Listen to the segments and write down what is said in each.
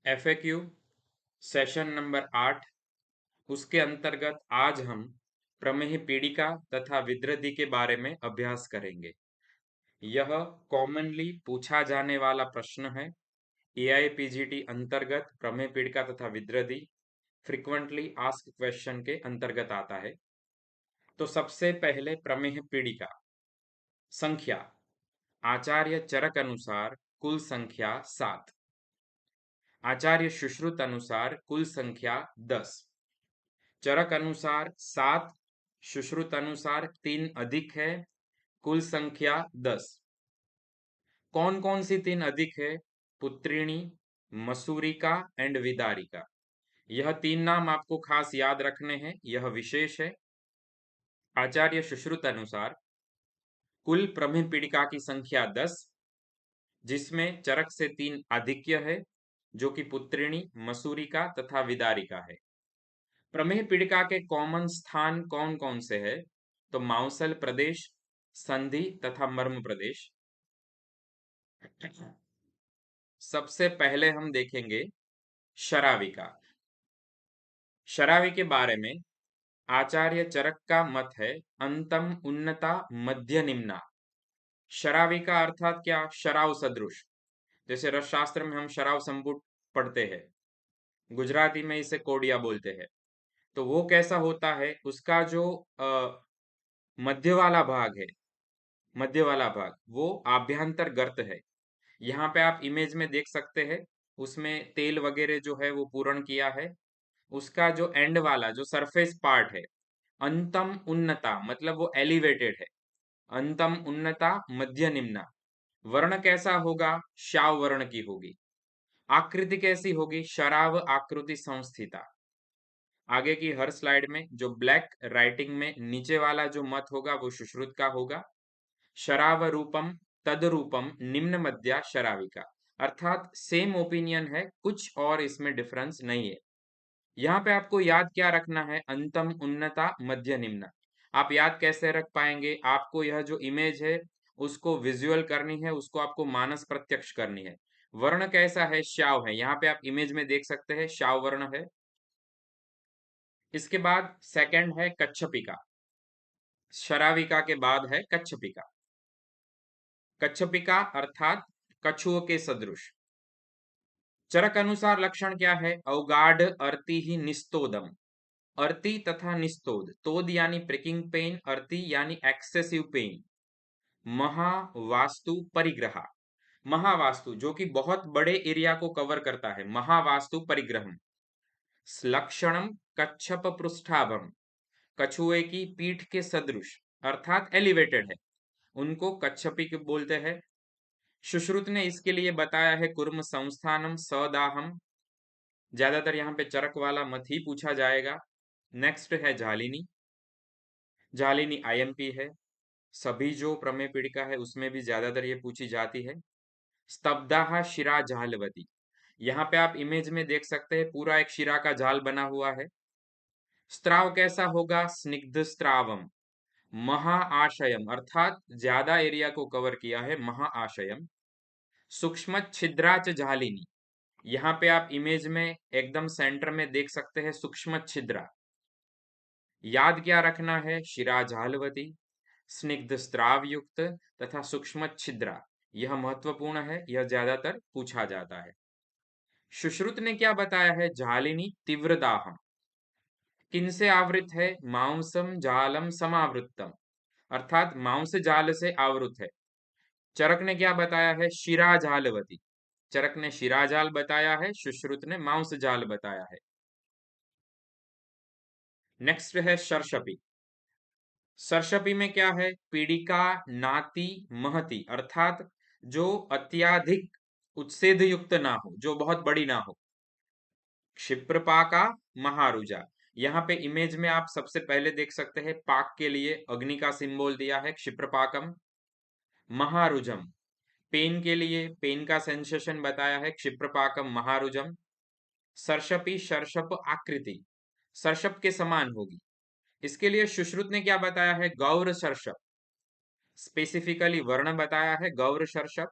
FAQ session number 8। उसके अंतर्गत आज हम प्रमेय पीड़िका तथा विद्रदी के बारे में अभ्यास करेंगे। यह कॉमनली पूछा जाने वाला प्रश्न है। AIPGT अंतर्गत प्रमेय पीड़िका तथा विद्रदी फ्रीक्वेंटली आस्क्ड क्वेश्चन के अंतर्गत आता है। तो सबसे पहले प्रमेय पीड़िका संख्या। आचार्य चरक अनुसार कुल संख्या 7। आचार्य सुश्रुत अनुसार कुल संख्या 10। चरक अनुसार 7, सुश्रुत अनुसार 3 अधिक है, कुल संख्या 10। कौन कौन सी 3 अधिक है? पुत्रिणी, मसूरिका एंड विदारिका। यह 3 नाम आपको खास याद रखने हैं, यह विशेष है। आचार्य सुश्रुत अनुसार कुल प्रमेय पीड़िका की संख्या 10, जिसमें चरक से 3 आधिक्य है, जो कि पुत्रिणी, मसूरिका तथा विदारिका है। प्रमेय पीड़िका के कॉमन स्थान कौन कौन से है? तो मांसल प्रदेश, संधि तथा मर्म प्रदेश। सबसे पहले हम देखेंगे शराविका। शरावी के बारे में आचार्य चरक का मत है अंतम उन्नता मध्य निम्ना। शरावी का अर्थात क्या? शराव सदृश। जैसे रसशास्त्र में हम शराव संपुट पढ़ते हैं, गुजराती में इसे कोडिया बोलते हैं। तो वो कैसा होता है? उसका जो मध्य वाला भाग है, मध्य वाला भाग वो आभ्यंतर गर्त है। यहाँ पे आप इमेज में देख सकते हैं, उसमें तेल वगैरह जो है वो पूर्ण किया है। उसका जो एंड वाला जो सरफेस पार्ट है, अंतम उन्नता मतलब वो एलिवेटेड है। अंतम उन्नता मध्य निम्ना। वर्ण कैसा होगा? श्याव वर्ण की होगी। आकृति कैसी होगी? शराव आकृति संस्थिता। आगे की हर स्लाइड में जो ब्लैक राइटिंग में नीचे वाला जो मत होगा वो सुश्रुत का होगा। शराव रूपम तदरूपम निम्न मध्या शराविका। अर्थात सेम ओपिनियन है, कुछ और इसमें डिफरेंस नहीं है। यहाँ पे आपको याद क्या रखना है? अंतम उन्नता मध्य निम्न। आप याद कैसे रख पाएंगे? आपको यह जो इमेज है उसको विजुअल करनी है, उसको आपको मानस प्रत्यक्ष करनी है। वर्ण कैसा है? श्याव है। यहाँ पे आप इमेज में देख सकते हैं श्याव वर्ण है। इसके बाद सेकंड है कच्छपिका। शराविका के बाद है कच्छपिका। कच्छपिका अर्थात कछुओं के सदृश। चरक अनुसार लक्षण क्या है? अवगाढ़ अर्ति ही निस्तोदम। अर्ति तथा निस्तोद, तोद यानी प्रिकिंग पेन, अर्ति यानी एक्सेसिव पेन। महावास्तु परिग्रह। महावास्तु जो कि बहुत बड़े एरिया को कवर करता है, महावास्तु परिग्रहम। लक्षणम कच्छप पृष्ठाभम। कछुए की पीठ के सदृश अर्थात एलिवेटेड है, उनको कच्छपी बोलते हैं। सुश्रुत ने इसके लिए बताया है कुर्म संस्थानम सदाहम। ज्यादातर यहाँ पे चरक वाला मत ही पूछा जाएगा। नेक्स्ट है झालिनी। झालिनी IMP है। सभी जो प्रमेय पीड़िका है उसमें भी ज्यादातर ये पूछी जाती है। स्तब्धा शिरा झालवती। यहाँ पे आप इमेज में देख सकते हैं पूरा एक शिरा का जाल बना हुआ है। स्त्राव कैसा होगा? स्निग्ध स्त्रावम। महाआशयम अर्थात ज्यादा एरिया को कवर किया है, महाआशयम। सूक्ष्म छिद्राच झालिनी। यहाँ पे आप इमेज में एकदम सेंटर में देख सकते हैं सूक्ष्म छिद्रा। याद क्या रखना है? शिरा झालवती, स्निग्ध स्त्राव युक्त तथा सूक्ष्म छिद्रा। यह महत्वपूर्ण है, यह ज्यादातर पूछा जाता है। सुश्रुत ने क्या बताया है? झालिनी तीव्रदाहम। किनसे आवृत है? मांसम जालम समावृतम अर्थात मांस जाल से आवृत है। चरक ने क्या बताया है? शिरा जालवती। चरक ने शिरा जाल बताया है, सुश्रुत ने मांस जाल बताया है। नेक्स्ट है सर्षपी। सर्षपी में क्या है? पीड़िका नाती महती अर्थात जो अत्याधिक उत्सेद युक्त ना हो, जो बहुत बड़ी ना हो। क्षिप्रपाका महारुजा। यहाँ पे इमेज में आप सबसे पहले देख सकते हैं पाक के लिए अग्नि का सिंबल दिया है क्षिप्रपाकम। महारुजम पेन के लिए पेन का सेंसेशन बताया है क्षिप्रपाकम महारुजम। सर्षपी सर्षप आकृति, सर्षप के समान होगी। इसके लिए सुश्रुत ने क्या बताया है? गौर सर्षप। स्पेसिफिकली वर्ण बताया है गौर शर्षप।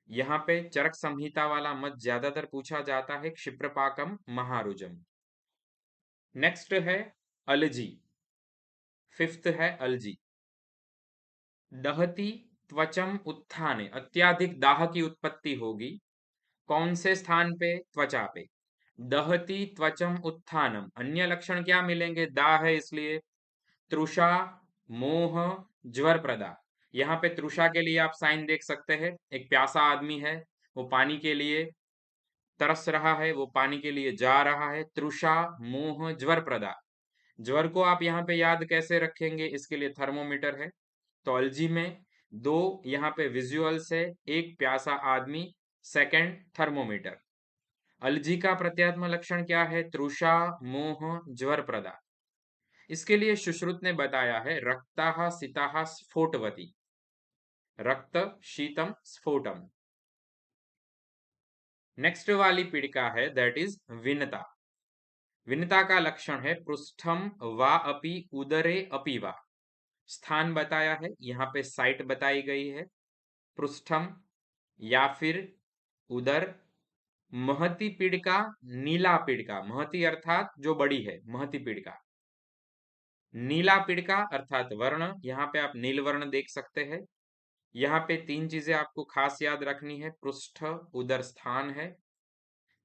यहाँ पे चरक संहिता वाला मत ज्यादातर पूछा जाता है, क्षिप्रपाकम महारुजम। नेक्स्ट है अलजी, फिफ्थ है अलजी। दहती त्वचम उत्थाने, अत्याधिक दाह की उत्पत्ति होगी कौन से स्थान पे? त्वचा पे। दहती त्वचम उत्थानम, अन्य लक्षण क्या मिलेंगे? दाह है इसलिए तृषा, मोह, ज्वर प्रदा। यहाँ पे तृषा के लिए आप साइन देख सकते हैं, एक प्यासा आदमी है, वो पानी के लिए तरस रहा है, वो पानी के लिए जा रहा है। तृषा, मोह, ज्वर प्रदा। ज्वर को आप यहाँ पे याद कैसे रखेंगे? इसके लिए थर्मोमीटर है। तो अलजी में दो यहाँ पे विजुअल्स है, एक प्यासा आदमी, सेकंड थर्मोमीटर। अलजी का प्रत्यात्म लक्षण क्या है? तृषा, मोह, ज्वर प्रदा। इसके लिए सुश्रुत ने बताया है रक्ताः सिताः स्फोटवती, रक्त शीतम स्फोटम। नेक्स्ट वाली पीड़िका है दैट इज विनता। विनता का लक्षण है पृष्ठम वा अपि उदरे अपि वा। स्थान बताया है, यहाँ पे साइट बताई गई है, पृष्ठम या फिर उदर। महती पीड़िका, नीला पीड़िका, महती अर्थात जो बड़ी है, महती पीड़िका। नीला पीड़िका अर्थात वर्ण, यहाँ पे आप नील वर्ण देख सकते हैं। यहाँ पे तीन चीजें आपको खास याद रखनी है, पृष्ठ उदर स्थान है,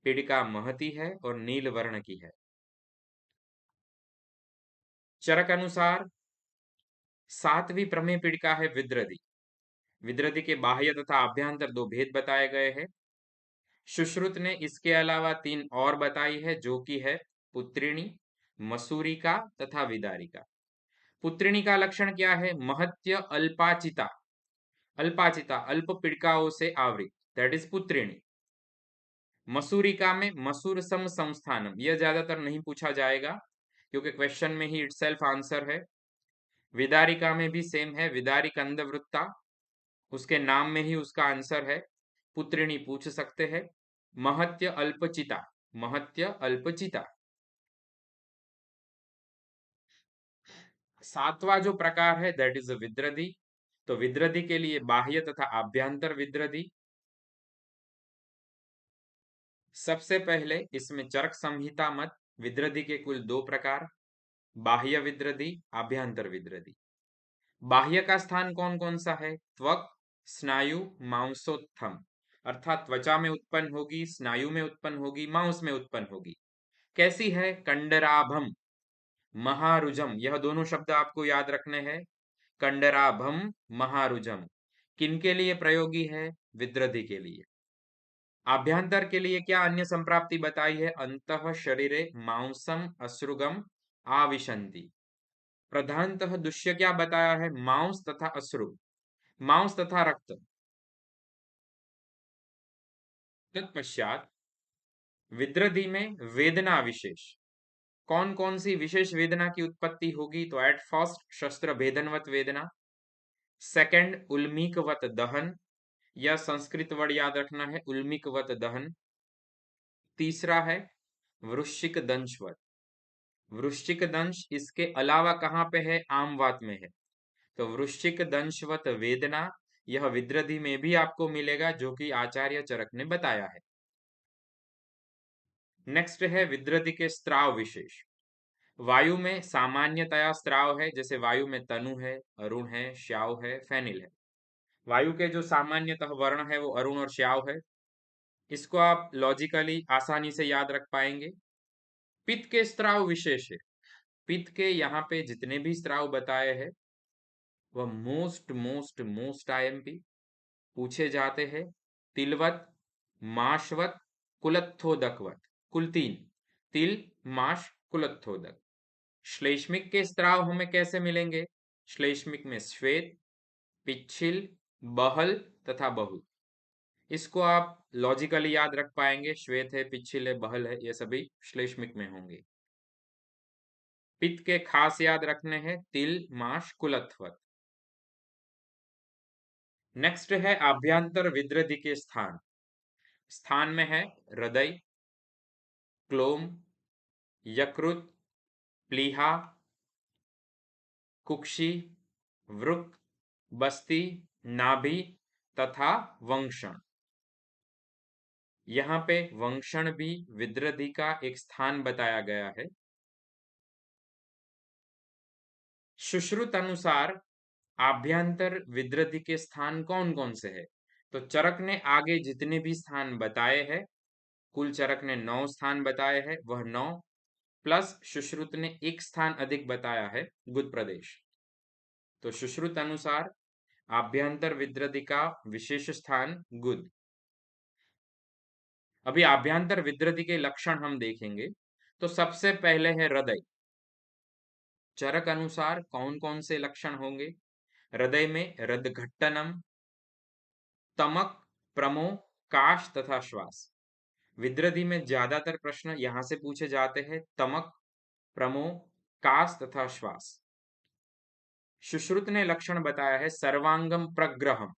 पीड़िका महती है और नील वर्ण की है। चरक अनुसार सातवीं प्रमेय पीड़िका है विद्रदी। विद्रदी के बाह्य तथा आभ्यंतर दो भेद बताए गए हैं। सुश्रुत ने इसके अलावा तीन और बताई है, जो कि है पुत्रिणी, मसूरिका तथा विदारिका। पुत्रिणी का लक्षण क्या है? महत्य अल्पाचिता, अल्पाचिता अल्प पीड़िकाओं से आवृत, दैट इज पुत्रिणी। मसूरिका में मसूर सम संस्थानम, यह ज्यादातर नहीं पूछा जाएगा क्योंकि क्वेश्चन में ही इटसेल्फ आंसर है। विदारिका में भी सेम है, विदारी कंदवृत्ता, उसके नाम में ही उसका आंसर है, पुत्रिणी पूछ सकते हैं। महत्य अल्पचिता, महत्य अल्पचिता। सातवां जो प्रकार है दैट इज विद्रदी। तो विद्रदी के लिए बाह्य तथा आभ्यंतर विद्रदी। सबसे पहले इसमें चरक संहिता मत विद्रदी के कुल दो प्रकार, बाह्य विद्रदी, आभ्यंतर विद्रदी। बाह्य का स्थान कौन कौन सा है? त्वक, स्नायु, मांसोत्थम, अर्थात त्वचा में उत्पन्न होगी, स्नायु में उत्पन्न होगी, मांस में उत्पन्न होगी। कैसी है? कंडराभम, महारुजम, यह दोनों शब्द आपको याद रखने हैं। कंडराभम, महारुजम किनके लिए प्रयोगी है? विद्रदी के लिए। आभ्यंतर के लिए क्या अन्य संप्राप्ति बताई है? अंतः शरीरे मांसम अश्रुगम आविशंति। प्रधानतः दुष्य क्या बताया है? मांस तथा अश्रु, मांस तथा रक्त। तत्पश्चात विद्रदी में वेदना विशेष, कौन कौन सी विशेष वेदना की उत्पत्ति होगी? तो एट फर्स्ट शस्त्र भेदनवत वेदना, सेकंड उल्मीकवत दहन, या संस्कृत वर्ड याद रखना है उल्मीकवत दहन। तीसरा है वृश्चिक दंशवत। वृश्चिक दंश इसके अलावा कहाँ पे है? आमवात में है। तो वृश्चिक दंशवत वेदना यह विद्रदी में भी आपको मिलेगा, जो कि आचार्य चरक ने बताया है। नेक्स्ट है विद्रदी के स्त्राव विशेष। वायु में सामान्यतया स्त्राव है, जैसे वायु में तनु है, अरुण है, श्याव है, फैनिल है। वायु के जो सामान्यतः वर्ण है वो अरुण और श्याव है। इसको आप लॉजिकली आसानी से याद रख पाएंगे। पित्त के स्त्राव विशेष है। पित्त के यहाँ पे जितने भी स्त्राव बताए हैं वह मोस्ट मोस्ट मोस्ट आईएमपी पूछे जाते हैं। तिलवत, माशवत, कुलत्थोदकवत, कुल तीन, तिल, माश, कुलत्थोदक। श्लेष्मिक के स्त्राव हमें कैसे मिलेंगे? श्लेष्मिक में श्वेत, पिच्छिल, बहल तथा बहु। इसको आप लॉजिकली याद रख पाएंगे, श्वेत है, पिच्छिल है, बहल है, ये सभी श्लेष्मिक में होंगे। पित्त के खास याद रखने हैं तिल, माश, कुलत्थवत। नेक्स्ट है आभ्यंतर विद्रदी के स्थान। स्थान में है हृदय, क्लोम, यकृत, प्लीहा, कुक्षी, वृक, बस्ती, नाभि तथा वंक्षण। यहाँ पे वंक्षण भी विद्रधि का एक स्थान बताया गया है। सुश्रुत अनुसार आभ्यंतर विद्रधि के स्थान कौन कौन से है? तो चरक ने आगे जितने भी स्थान बताए हैं, कुल चरक ने 9 स्थान बताए हैं, वह 9 प्लस सुश्रुत ने एक स्थान अधिक बताया है, गुद प्रदेश। तो सुश्रुत अनुसार आभ्यंतर विद्रधि का विशेष स्थान गुद। अभी आभ्यंतर विद्रधि के लक्षण हम देखेंगे। तो सबसे पहले है हृदय। चरक अनुसार कौन कौन से लक्षण होंगे? हृदय में हृदघट्टनम, तमक, प्रमोह, काश तथा श्वास। विद्रधि में ज्यादातर प्रश्न यहां से पूछे जाते हैं, तमक, प्रमोह, काश तथा श्वास। सुश्रुत ने लक्षण बताया है सर्वांगम प्रग्रहम।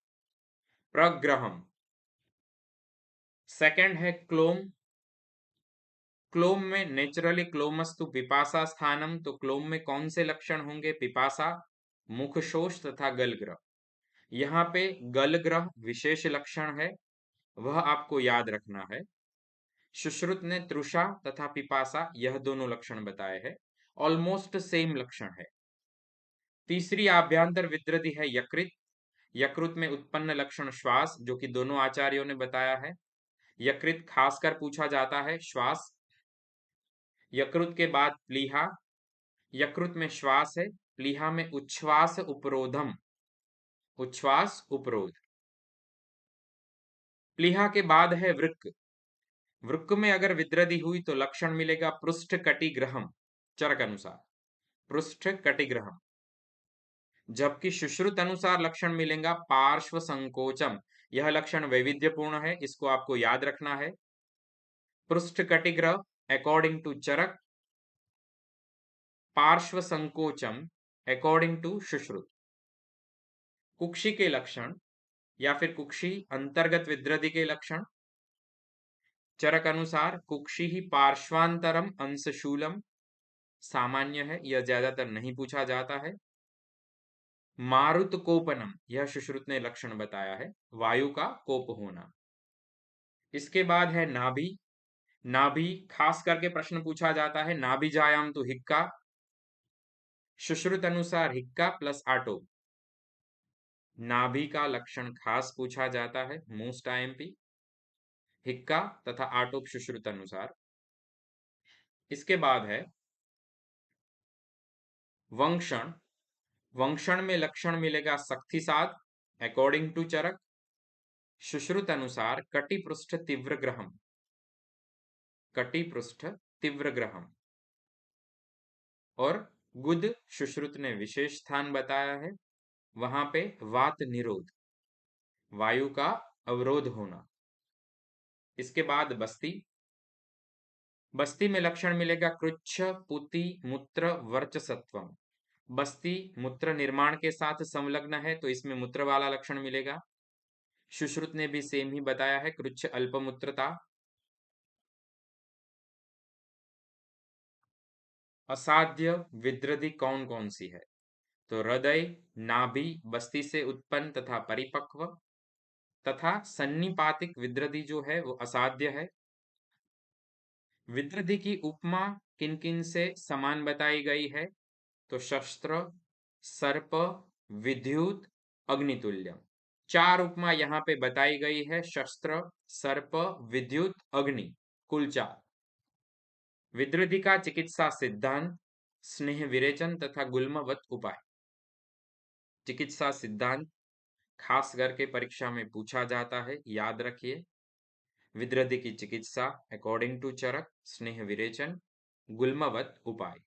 प्रग्रहम। सेकंड है क्लोम। क्लोम में नेचुरली क्लोमस्तु पिपासा स्थानम। तो क्लोम में कौन से लक्षण होंगे? पिपासा, मुखशोष तथा गलग्रह। यहाँ पे गलग्रह विशेष लक्षण है, वह आपको याद रखना है। सुश्रुत ने तृषा तथा पिपासा यह दोनों लक्षण बताए हैं, ऑलमोस्ट सेम लक्षण है। तीसरी आभ्यंतर विद्रधि है यकृत। यकृत में उत्पन्न लक्षण श्वास, जो कि दोनों आचार्यों ने बताया है। यकृत खासकर पूछा जाता है श्वास। यकृत के बाद प्लीहा। यकृत में श्वास है, प्लीहा में उच्छ्वास उपरोधम। उच्छ्वास उपरोध। प्लीहा के बाद है वृक्क। वृक्क में अगर विद्रधि हुई तो लक्षण मिलेगा पृष्ठ कटिग्रहम, चरक अनुसार पृष्ठ कटिग्रहम। जबकि सुश्रुत अनुसार लक्षण मिलेगा पार्श्व संकोचम। यह लक्षण वैविध्यपूर्ण है, इसको आपको याद रखना है। पृष्ठ कटिग्रह अकॉर्डिंग टू चरक, पार्श्व संकोचम अकॉर्डिंग टू सुश्रुत। कुक्षी के लक्षण या फिर कुक्षी अंतर्गत विद्रधि के लक्षण। चरक अनुसार कुक्षी ही पार्श्वांतरम अंशशूलम, सामान्य है, यह ज्यादातर नहीं पूछा जाता है। मारुत कोपनम, यह सुश्रुत ने लक्षण बताया है, वायु का कोप होना। इसके बाद है नाभि। नाभि खास करके प्रश्न पूछा जाता है, नाभि जायाम तो हिक्का। सुश्रुत अनुसार हिक्का प्लस आटो। नाभि का लक्षण खास पूछा जाता है, मोस्ट आईएमपी, हिक्का तथा आटोप सुश्रुत अनुसार। इसके बाद है वंक्षण। वंक्षण में लक्षण मिलेगा शक्तिसाध अकॉर्डिंग टू चरक। सुश्रुत अनुसार कटिपृष्ठ तीव्र ग्रहम। कटिपृष्ठ तीव्र ग्रहम। और गुद सुश्रुत ने विशेष स्थान बताया है, वहां पे वात निरोध, वायु का अवरोध होना। इसके बाद बस्ती। बस्ती में लक्षण मिलेगा कृच्छ, पुति, मूत्र, वर्चसत्वम। बस्ती मूत्र निर्माण के साथ संलग्न है, तो इसमें मूत्र वाला लक्षण मिलेगा। सुश्रुत ने भी सेम ही बताया है, कृच्छ अल्पमूत्रता। असाध्य विद्रधि कौन कौन सी है? तो हृदय, नाभि, बस्ती से उत्पन्न तथा परिपक्व तथा सन्निपातिक विद्रधि जो है वो असाध्य है। विद्रधि की उपमा किन किन से समान बताई गई है? तो शस्त्र, सर्प, विद्युत, अग्नितुल्य। चार उपमा यहाँ पे बताई गई है, शस्त्र, सर्प, विद्युत, अग्नि, कुल चार। विद्रधि का चिकित्सा सिद्धांत स्नेह विरेचन तथा गुल्मवत उपाय। चिकित्सा सिद्धांत खास करके परीक्षा में पूछा जाता है, याद रखिए। विद्रधि की चिकित्सा अकॉर्डिंग टू चरक, स्नेह विरेचन, गुल्मवत उपाय।